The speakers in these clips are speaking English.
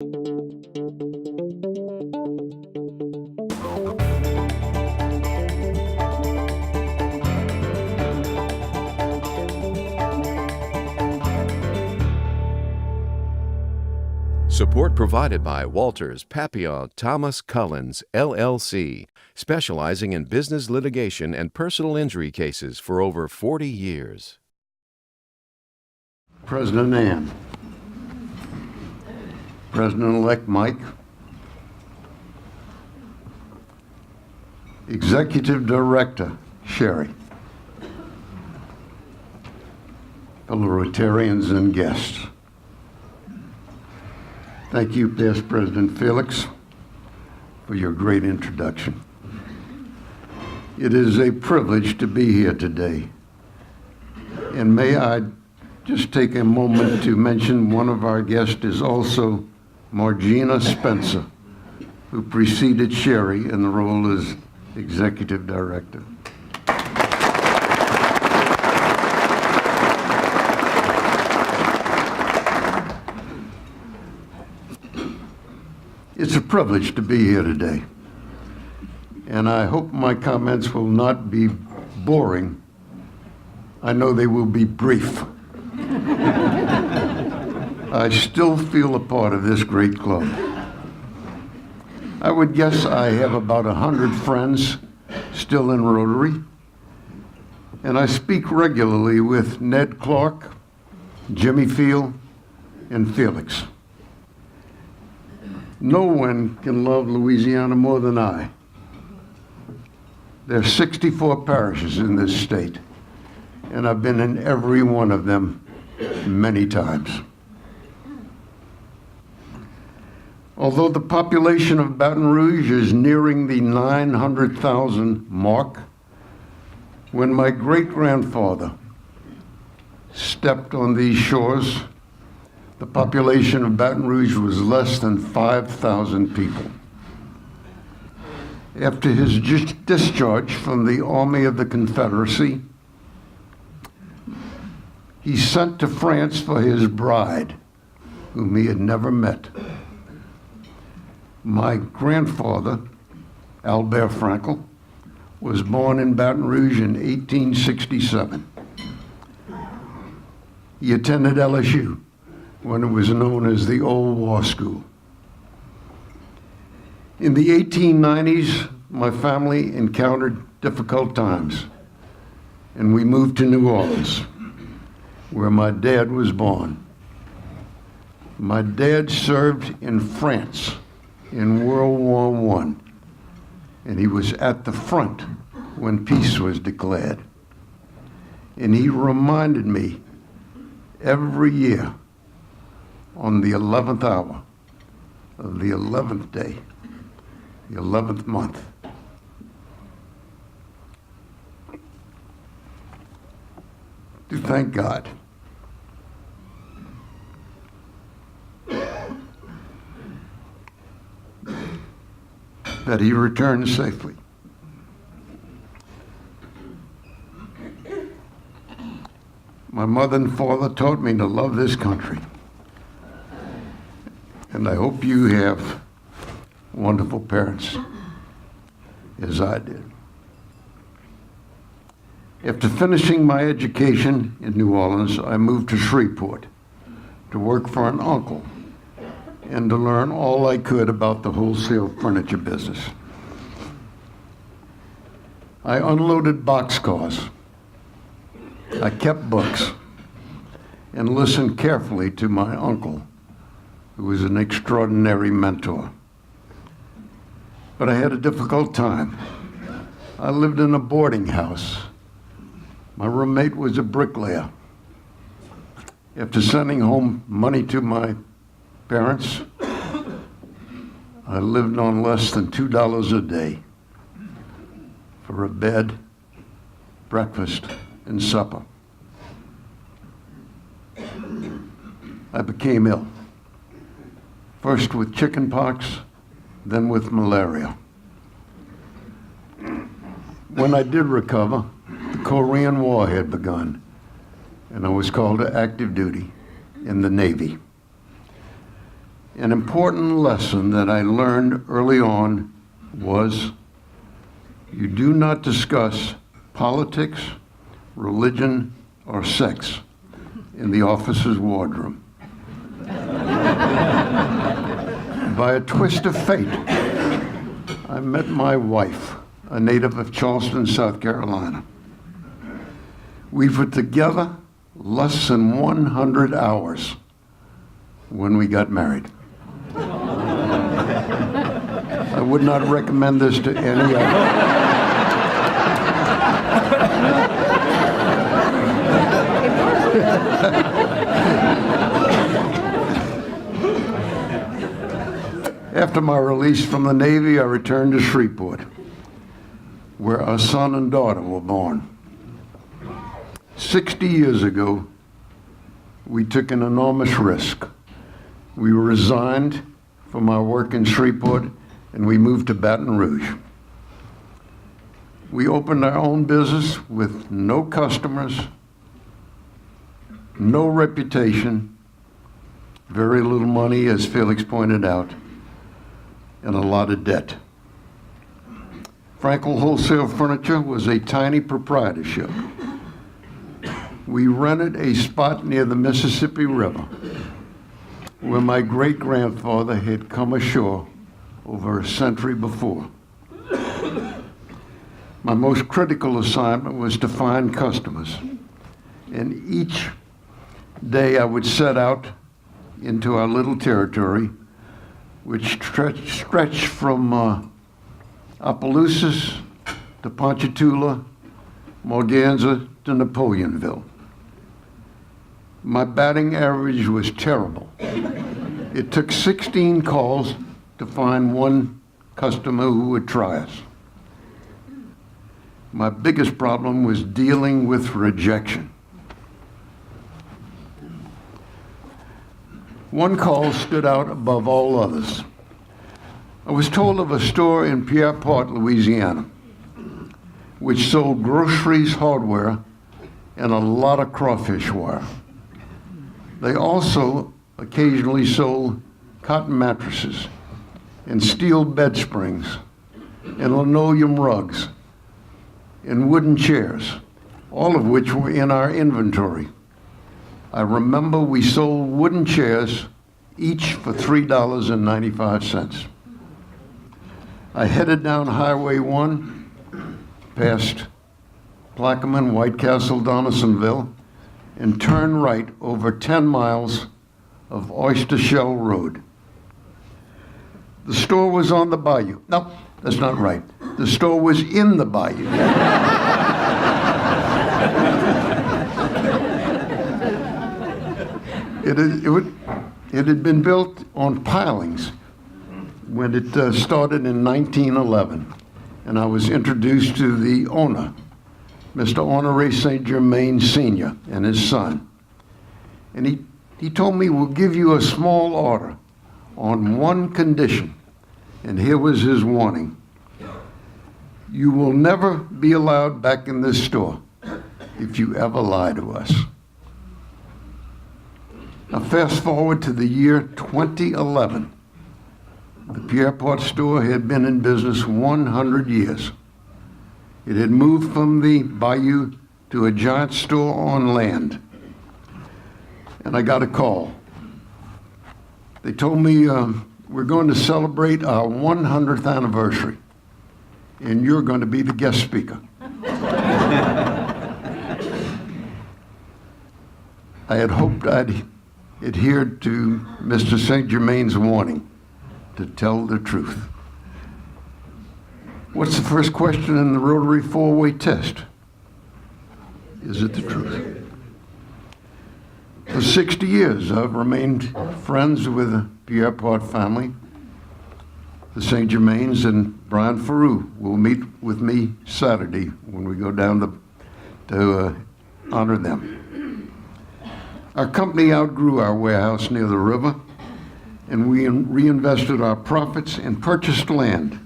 Support provided by Walters, Papillon, Thomas Cullins, LLC, specializing in business litigation and personal injury cases for over 40 years. President Ann, President-elect Mike, Executive Director Sherry, fellow Rotarians and guests. Thank you, past President Felix, for your great introduction. It is a privilege to be here today. And may I just take a moment to mention one of our guests is also Margina Spencer, who preceded Sherry in the role as Executive Director. It's a privilege to be here today, and I hope my comments will not be boring. I know they will be brief. I still feel a part of this great club. I would guess I have about 100 friends still in Rotary, and I speak regularly with Ned Clark, Jimmy Field, and Felix. No one can love Louisiana more than I. There are 64 parishes in this state, and I've been in every one of them many times. Although the population of Baton Rouge is nearing the 900,000 mark, when my great-grandfather stepped on these shores, the population of Baton Rouge was less than 5,000 people. After his discharge from the Army of the Confederacy, he sent to France for his bride, whom he had never met. My grandfather, Albert Fraenkel, was born in Baton Rouge in 1867. He attended LSU, when it was known as the Old War School. In the 1890s, my family encountered difficult times, and we moved to New Orleans, where my dad was born. My dad served in France in World War I, and he was at the front when peace was declared. And he reminded me every year on the 11th hour of the 11th day, the 11th month, to thank God that he returned safely. My mother and father taught me to love this country. And I hope you have wonderful parents, as I did. After finishing my education in New Orleans, I moved to Shreveport to work for an uncle and to learn all I could about the wholesale furniture business. I unloaded boxcars. I kept books and listened carefully to my uncle, who was an extraordinary mentor. But I had a difficult time. I lived in a boarding house. My roommate was a bricklayer. After sending home money to my parents, I lived on less than $2 a day for a bed, breakfast, and supper. I became ill. First with chickenpox, then with malaria. When I did recover, the Korean War had begun, and I was called to active duty in the Navy. An important lesson that I learned early on was you do not discuss politics, religion, or sex in the officer's wardroom. By a twist of fate, I met my wife, a native of Charleston, South Carolina. We were together less than 100 hours when we got married. I would not recommend this to any other. After my release from the Navy, I returned to Shreveport, where our son and daughter were born. 60 years ago, we took an enormous risk. We resigned from our work in Shreveport and we moved to Baton Rouge. We opened our own business with no customers, no reputation, very little money, as Felix pointed out, and a lot of debt. Fraenkel Wholesale Furniture was a tiny proprietorship. We rented a spot near the Mississippi River where my great-grandfather had come ashore over a century before. My most critical assignment was to find customers. And each day I would set out into our little territory, which stretched from Opelousas to Ponchatoula, Morganza to Napoleonville. My batting average was terrible. It took 16 calls to find one customer who would try us. My biggest problem was dealing with rejection. One call stood out above all others. I was told of a store in Pierrepont, Louisiana, which sold groceries, hardware, and a lot of crawfish wire. They also occasionally sold cotton mattresses and steel bed springs and linoleum rugs and wooden chairs, all of which were in our inventory. I remember we sold wooden chairs each for $3.95. I headed down Highway 1, past Plaquemine, White Castle, Donaldsonville, and turned right over 10 miles of Oyster Shell Road. The store was on the bayou. No, that's not right. The store was in the bayou. It had been built on pilings when it started in 1911, and I was introduced to the owner, Mr. Honoré St. Germain Sr. and his son. And he told me, we'll give you a small order on one condition. And here was his warning. You will never be allowed back in this store if you ever lie to us. Now fast forward to the year 2011. The Pierrepont store had been in business 100 years. It had moved from the bayou to a giant store on land. And I got a call. They told me, we're going to celebrate our 100th anniversary, and you're going to be the guest speaker. I had hoped I'd adhered to Mr. St. Germain's warning to tell the truth. What's the first question in the Rotary four-way test? Is it the truth? For 60 years, I've remained friends with the Pierrepont family. The St. Germains and Brian Farou will meet with me Saturday when we go down to honor them. Our company outgrew our warehouse near the river, and we reinvested our profits and purchased land,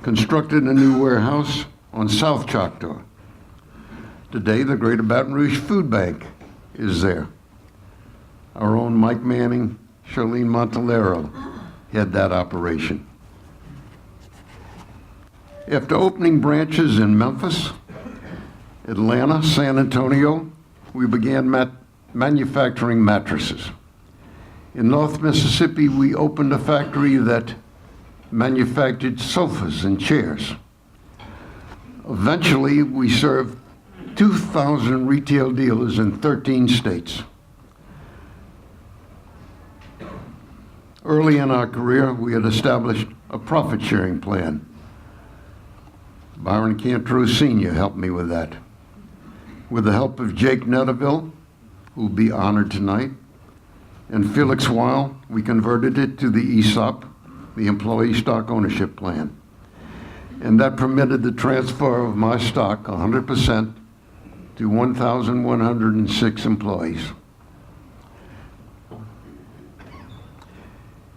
constructed a new warehouse on South Choctaw. Today, the Greater Baton Rouge Food Bank is there. Our own Mike Manning Charlene Montalero head that operation. After opening branches in Memphis, Atlanta, San Antonio, we began manufacturing mattresses. In North Mississippi, we opened a factory that manufactured sofas and chairs. Eventually, we served 2,000 retail dealers in 13 states. Early in our career, we had established a profit-sharing plan. Byron Cantrell Sr. helped me with that. With the help of Jake Netterville, who will be honored tonight, and Felix Weil, we converted it to the ESOP, the Employee Stock Ownership Plan. And that permitted the transfer of my stock 100% to 1,106 employees.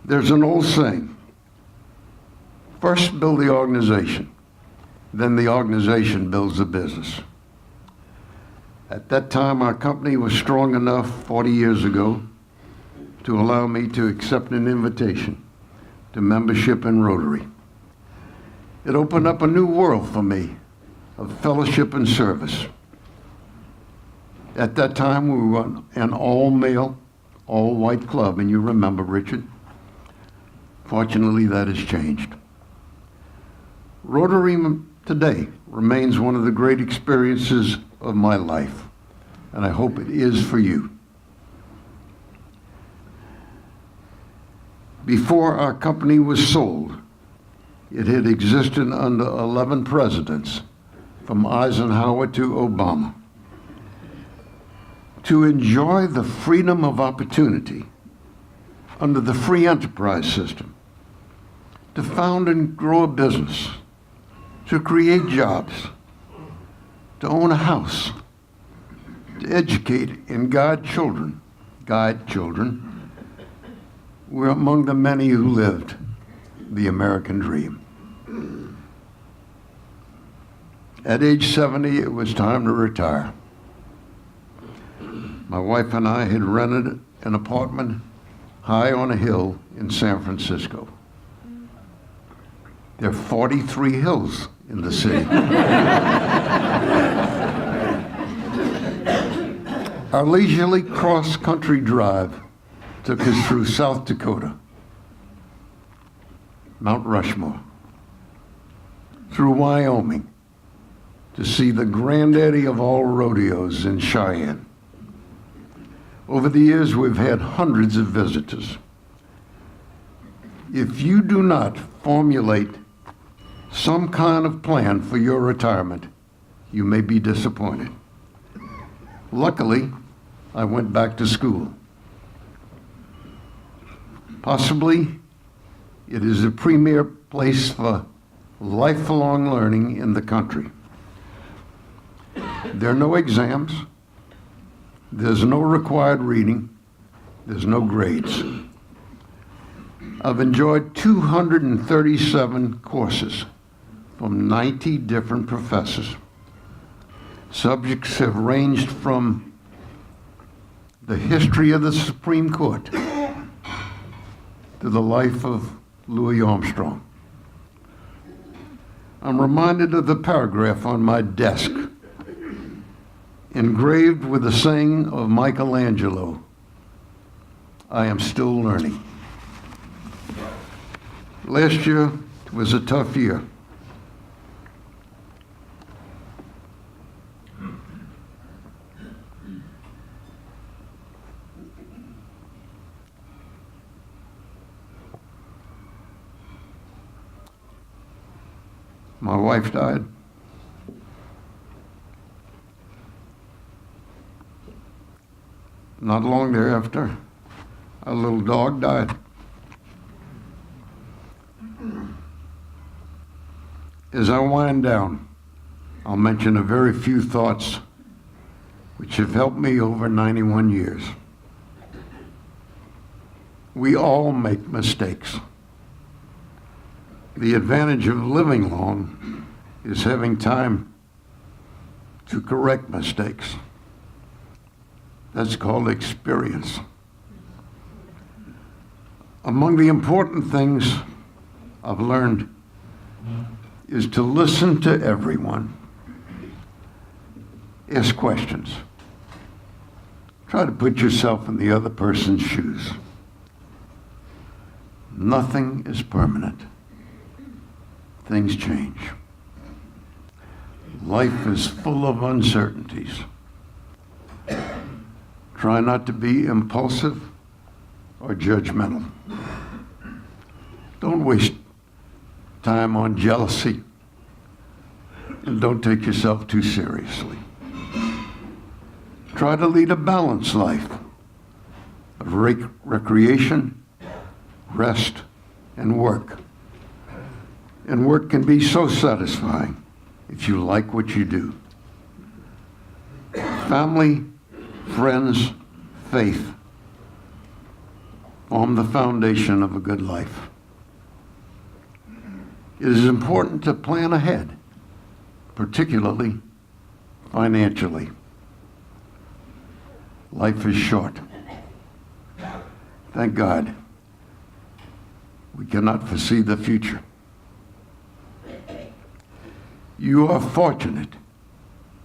There's an old saying, first build the organization, then the organization builds the business. At that time, our company was strong enough 40 years ago to allow me to accept an invitation to membership in Rotary. It opened up a new world for me of fellowship and service. At that time, we were an all-male, all-white club, and you remember, Richard. Fortunately, that has changed. Rotary today remains one of the great experiences of my life, and I hope it is for you. Before our company was sold, it had existed under 11 presidents, from Eisenhower to Obama. To enjoy the freedom of opportunity under the free enterprise system, to found and grow a business, to create jobs, to own a house, to educate and guide children, were among the many who lived the American dream. At age 70, it was time to retire. My wife and I had rented an apartment high on a hill in San Francisco. There are 43 hills in the city. Our leisurely cross-country drive took us through South Dakota, Mount Rushmore, through Wyoming to see the granddaddy of all rodeos in Cheyenne. Over the years, we've had hundreds of visitors. If you do not formulate some kind of plan for your retirement, you may be disappointed. Luckily, I went back to school. Possibly, it is a premier place for lifelong learning in the country. There are no exams. There's no required reading. There's no grades. I've enjoyed 237 courses from 90 different professors. Subjects have ranged from the history of the Supreme Court to the life of Louis Armstrong. I'm reminded of the paragraph on my desk, engraved with the saying of Michelangelo, "I am still learning." Last year was a tough year. My wife died. Not long thereafter, our little dog died. As I wind down, I'll mention a very few thoughts which have helped me over 91 years. We all make mistakes. The advantage of living long is having time to correct mistakes. That's called experience. Among the important things I've learned is to listen to everyone. Ask questions. Try to put yourself in the other person's shoes. Nothing is permanent. Things change. Life is full of uncertainties. Try not to be impulsive or judgmental. Don't waste time on jealousy, and don't take yourself too seriously. Try to lead a balanced life of recreation, rest, and work. And work can be so satisfying if you like what you do. Family, friends, faith form the foundation of a good life. It is important to plan ahead, particularly financially. Life is short. Thank God we cannot foresee the future. You are fortunate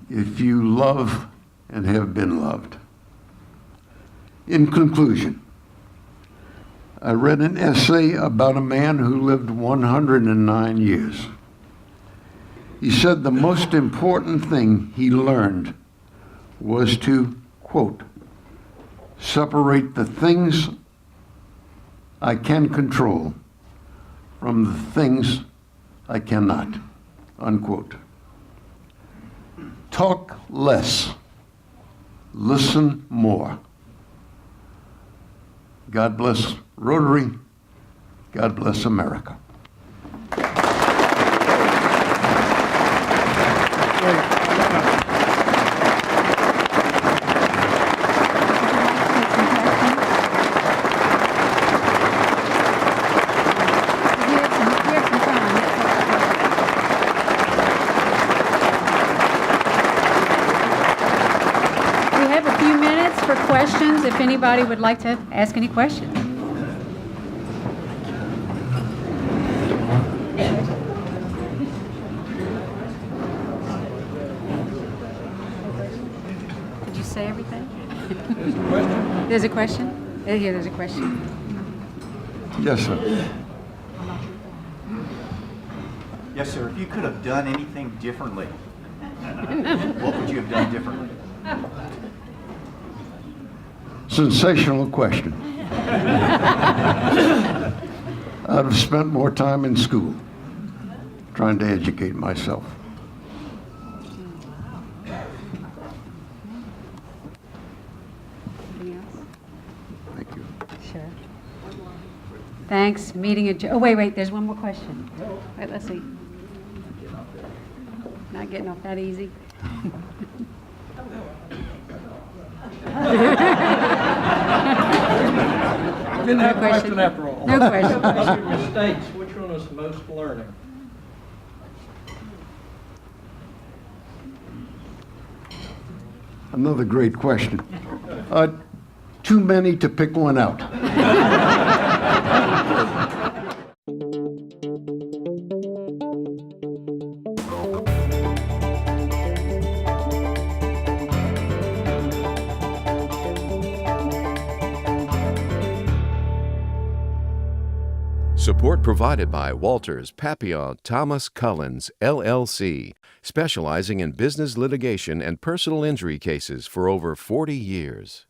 if you love and have been loved. In conclusion, I read an essay about a man who lived 109 years. He said the most important thing he learned was to, quote, separate the things I can control from the things I cannot, unquote. Talk less, listen more. God bless Rotary. God bless America. If anybody would like to ask any questions. Did you say everything? There's a question? Here, there's a question. Yes, sir. Yes, sir. If you could have done anything differently, what would you have done differently? Sensational question. I'd have spent more time in school trying to educate myself. Anything else? Thank you. Sure. Thanks. Meeting adjourned. Oh, wait. There's one more question. Wait, let's see. Not getting off that easy. Didn't have a question after all. No question. Of your mistakes, which one was most learning? Another great question. Too many to pick one out. Support provided by Walters, Papillon, Thomas Cullens, LLC, specializing in business litigation and personal injury cases for over 40 years.